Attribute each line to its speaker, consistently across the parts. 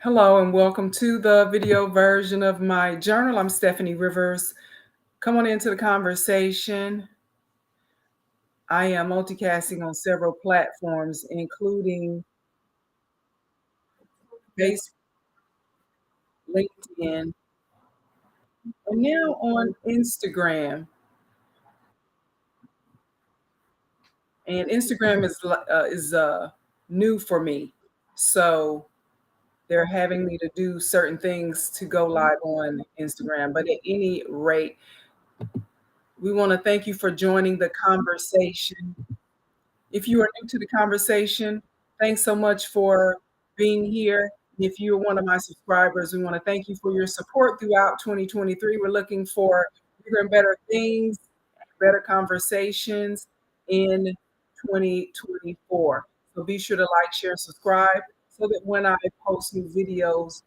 Speaker 1: Hello and welcome to the video version of my journal. I'm Stephanie Rivers. Come on into the conversation. I am multicasting on several platforms, including Facebook, LinkedIn, and now on Instagram. And Instagram is new for me, so they're having me to do certain things to go live on Instagram. But at any rate, we want to thank you for joining the conversation. If you are new to the conversation, thanks so much for being here. If you're one of my subscribers, we want to thank you for your support throughout 2023. We're looking for bigger and better things, better conversations in 2024. So be sure to like, share, subscribe so that when I post new videos,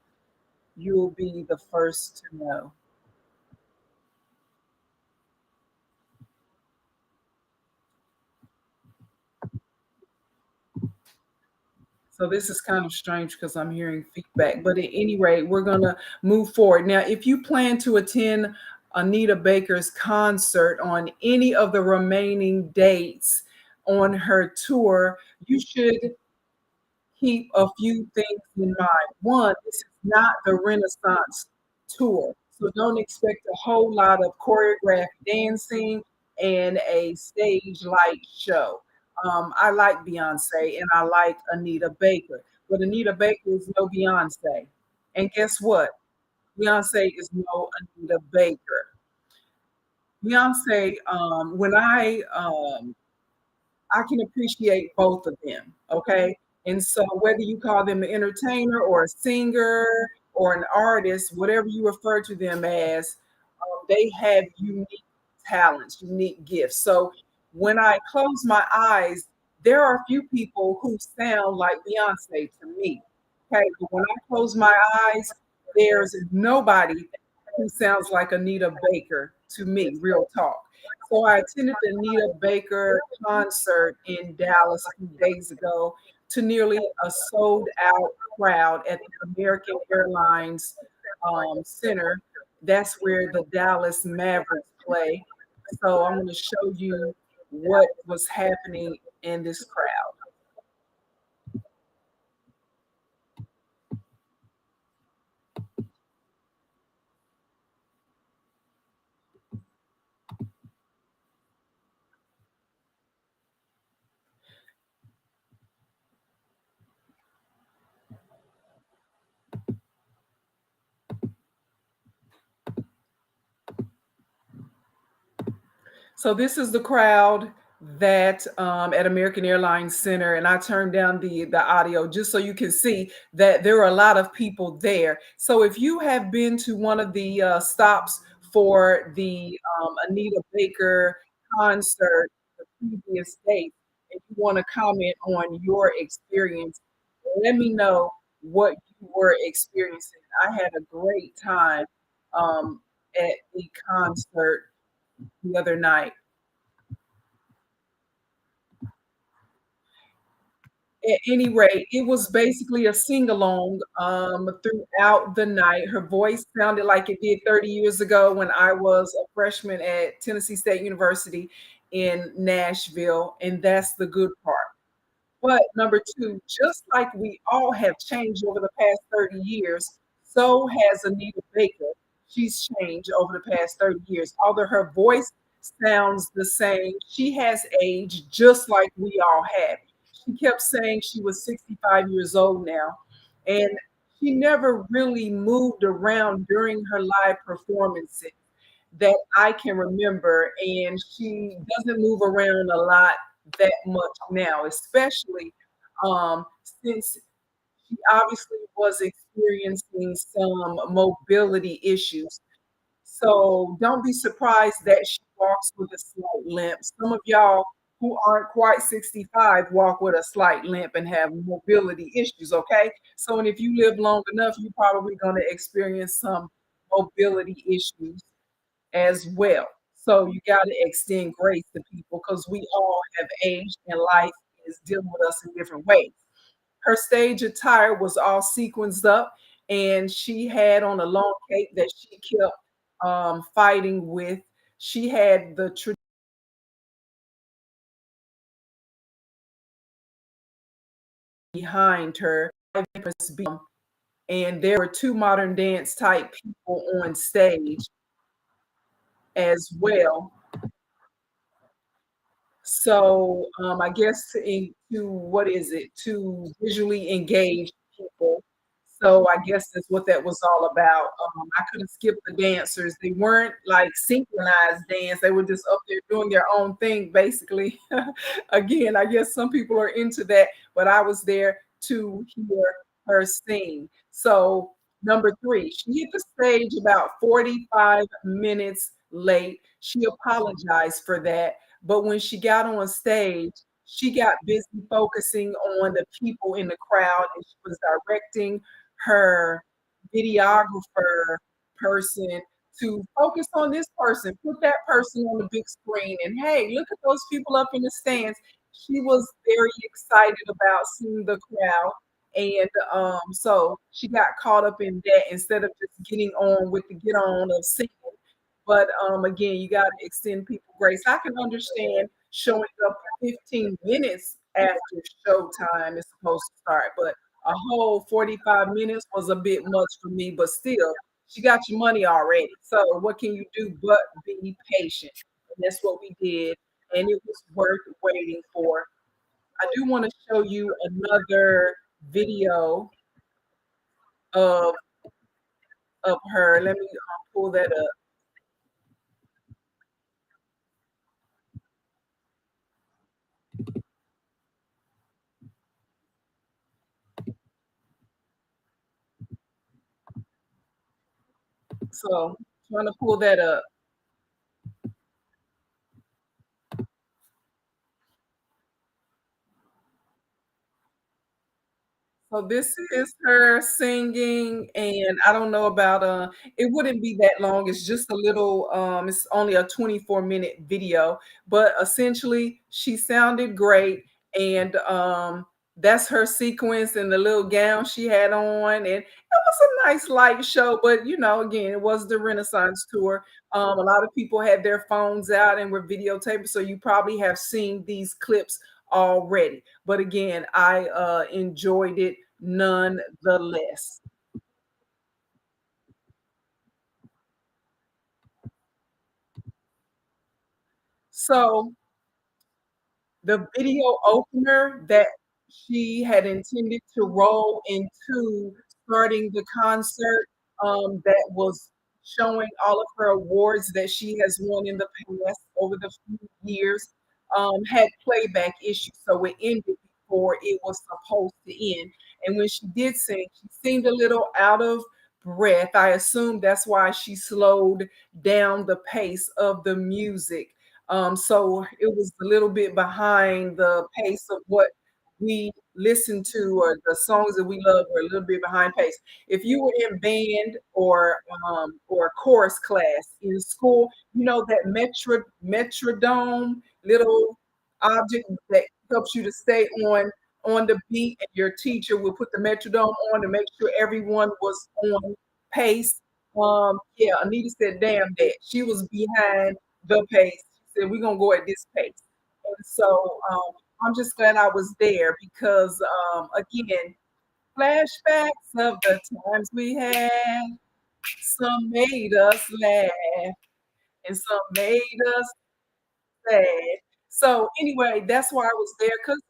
Speaker 1: you'll be the first to know. So this is kind of strange because I'm hearing feedback, but at any rate, we're going to move forward. Now, if you plan to attend Anita Baker's concert on any of the remaining dates on her tour, you should keep a few things in mind. One, this is not the Renaissance tour, so don't expect a whole lot of choreographed dancing and a stage light show. I like Beyonce and I like Anita Baker, but Anita Baker is no Beyonce. And guess what? Beyonce is no Anita Baker. Beyonce, I can appreciate both of them. Okay. And so whether you call them an entertainer or a singer or an artist, whatever you refer to them as, they have unique talents, unique gifts. So when I close my eyes, there are a few people who sound like Beyonce to me. Okay. But when I close my eyes, there's nobody who sounds like Anita Baker to me, real talk. So I attended the Anita Baker concert in Dallas a few days ago to nearly a sold out crowd at the American Airlines Center. That's where the Dallas Mavericks play. So I'm going to show you what was happening in this crowd. So this is the crowd that at American Airlines Center, and I turned down the audio just so you can see that there are a lot of people there. So if you have been to one of the stops for the Anita Baker concert the previous date, and you want to comment on your experience, let me know what you were experiencing. I had a great time at the concert the other night. At any rate, it was basically a sing-along, throughout the night. Her voice sounded like it did 30 years ago when I was a freshman at Tennessee State University in Nashville, and that's the good part. But number 2, just like we all have changed over the past 30 years, so has Anita Baker. She's changed over the past 30 years. Although her voice sounds the same, she has aged just like we all have. She kept saying she was 65 years old now, and she never really moved around during her live performances that I can remember, and she doesn't move around a lot that much now, especially since she obviously was experiencing some mobility issues. So don't be surprised that she walks with a slight limp. Some of y'all who aren't quite 65 walk with a slight limp and have mobility issues, okay? So, and if you live long enough, you're probably going to experience some mobility issues as well. So you got to extend grace to people because we all have aged and life is dealing with us in different ways. Her stage attire was all sequenced up, and she had on a long cape that she kept, fighting with. She had the behind her, and there were 2 modern dance type people on stage as well. So, I guess to what is it? To visually engage people. So I guess that's what that was all about. I could have skipped the dancers. They weren't like synchronized dance. They were just up there doing their own thing, basically. Again, I guess some people are into that, but I was there to hear her sing. So number 3, she hit the stage about 45 minutes late. She apologized for that, but when she got on stage, she got busy focusing on the people in the crowd, and she was directing her videographer person to focus on this person, put that person on the big screen, and hey, look at those people up in the stands. She was very excited about seeing the crowd. And so she got caught up in that instead of just getting on with the get on of singing. But again, you got to extend people grace. I can understand showing up 15 minutes after showtime is supposed to start, but a whole 45 minutes was a bit much for me. But still, she got your money already. So what can you do but be patient? And that's what we did, and it was worth waiting for. I do want to show you another video of her. Let me pull that up. So trying to pull that up. So this is her singing, and I don't know about it wouldn't be that long. It's just a little it's only a 24-minute video, but essentially she sounded great, and that's her sequence and the little gown she had on, and it was a nice light show, but again, it was the Renaissance tour. A lot of people had their phones out and were videotaping, so you probably have seen these clips already. But again, I enjoyed it nonetheless. So the video opener that she had intended to roll into starting the concert, that was showing all of her awards that she has won in the past over the few years, had playback issues, so it ended before it was supposed to end. And when she did sing, she seemed a little out of breath. I assume that's why she slowed down the pace of the music, so it was a little bit behind the pace of what we listen to, or the songs that we love were a little bit behind pace. If you were in band or chorus class in school, you know that metrodome little object that helps you to stay on the beat, and your teacher will put the metrodome on to make sure everyone was on pace. Yeah, Anita said, "Damn that." She was behind the pace. She said, "We're gonna go at this pace." And so I'm just glad I was there because again, flashbacks of the times we had. Some made us laugh and some made us sad. So anyway, that's why I was there because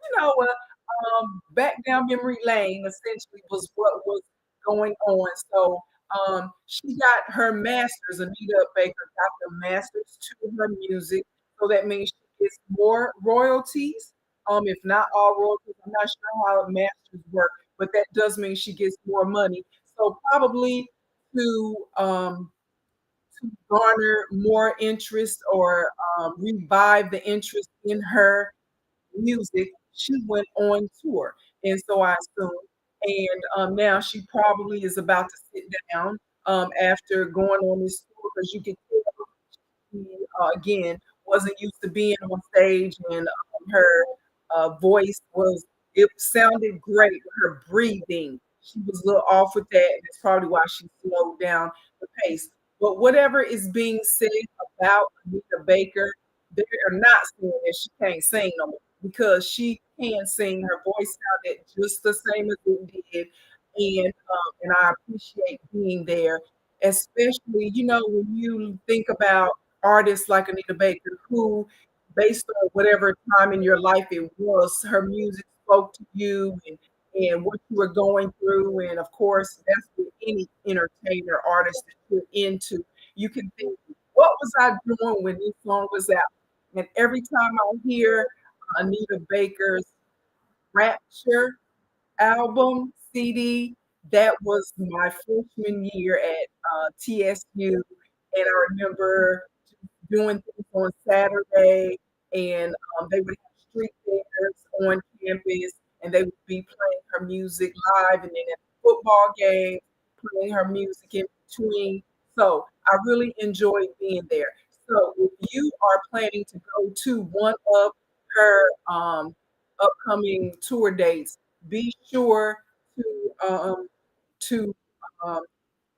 Speaker 1: back down memory lane essentially was what was going on. So she got her master's. Anita Baker got the master's to her music, so that means she gets more royalties. If not all royalties, I'm not sure how masters work, but that does mean she gets more money. So probably to garner more interest, or revive the interest in her music, she went on tour, and so I assume. And now she probably is about to sit down after going on this tour, because you can tell she again wasn't used to being on stage, and her voice was it sounded great. Her breathing, she was a little off with that, and that's probably why she slowed down the pace. But whatever is being said about Anita Baker, they are not saying that she can't sing no more because she can sing. Her voice sounded just the same as it did, and I appreciate being there, especially when you think about artists like Anita Baker, who, based on whatever time in your life it was, her music spoke to you and what you were going through. And of course, that's what any entertainer, artist that you're into. You can think, what was I doing when this song was out? And every time I hear Anita Baker's Rapture album, CD, that was my freshman year at TSU. And I remember doing things on Saturday, and they would have street fairs on campus, and they would be playing her music live, and then at the football game, playing her music in between. So I really enjoyed being there. So if you are planning to go to one of her upcoming tour dates, be sure to to um,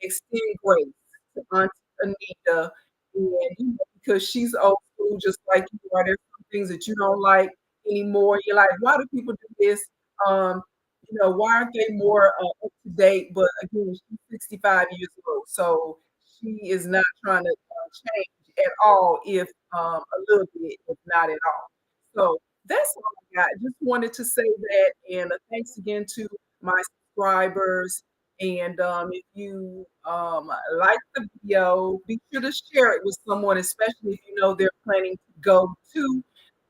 Speaker 1: extend grace to Auntie Anita, and because she's old school, just like you are. There's some things that you don't like anymore. You're like, why do people do this? Um, why aren't they more up to date? But again, she's 65 years old, so she is not trying to change at all, if a little bit, if not at all. So that's all I got. Just wanted to say that, and thanks again to my subscribers. And if you like the video, be sure to share it with someone, especially if you know they're planning to go to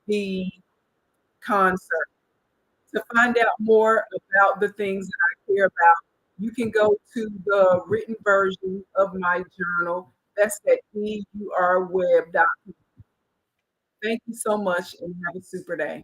Speaker 1: the concert. To find out more about the things that I care about, you can go to the written version of my journal. That's at eurweb.com. Thank you so much and have a super day.